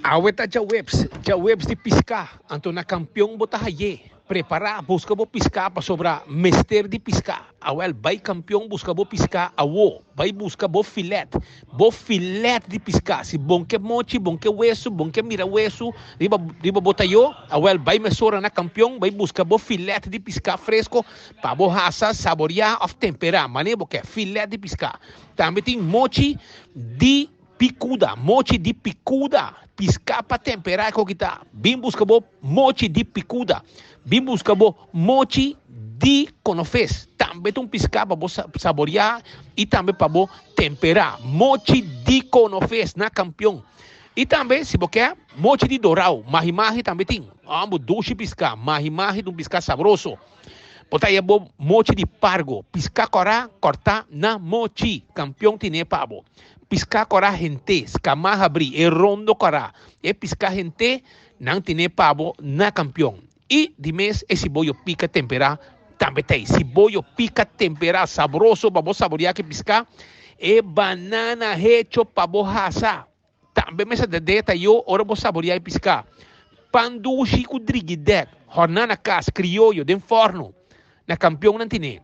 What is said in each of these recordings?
Awet a ja webs de piscar, anto na campeão bota haye. Prepara, busca bo piscar para sobra mester de piscar. Awel, vai campeão busca bo piscar, awo, vai busca bo filet de piscar. Se bom que mochi, bom que hueso, bom que mira hueso, riba bota yo, awel, vai mesora na campeão, vai busca bo filet de piscar fresco, para bo hasa, saborear of temperar, mané bo que filet de piscar. Também tem mochi de mochi de picuda, piscar para temperar com kita. Bim busca bo mochi de picuda, bim busca bo mochi de conofes. Também tem piscar para bo saborear e também para bo temperar. Mochi de conofes na campeão. E também, se você quer, mochi de dourau, mahi também tem. Ambos doce piscar, mahi de um piscar saboroso. Botar aí bo mochi de pargo, piscar cortar na mochi, campeão tine pabo. Piscar corá gente, escamarra abrir, e rondo corá. E piscar gente, não tem pavo na campeão. E de mês, esse boio pica temperar, também tem. Esse boio pica temperar, saboroso, para você saborear que piscar. E banana hecho para você assar. Também essa dedeta eu, ora você saborear e piscar. Pandushi com driguidec, hornana casa, criollo, de forno. Na campeão não tem.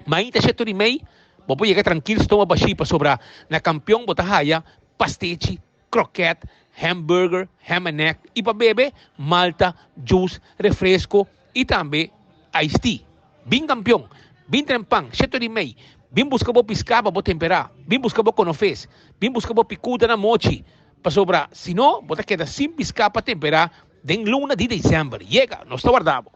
Mas ainda cheio de meio, vou chegar tranquilo, estou baixinho para sobrar. Na campeão, botar raia, pastete, croquete, hambúrguer, ham and neck. E para beber, malta, juice, refresco e também iced tea. Bem campeão, bem trempang, cheio de meio. Bem buscar bo piscar, bo temperar. Bem buscar bo conofes. Bem buscar bo picuda na mochi. Para sobrar. Se não, botar queda sem piscar para temperar. Den luna de dezembro. Chega, nós está guardado.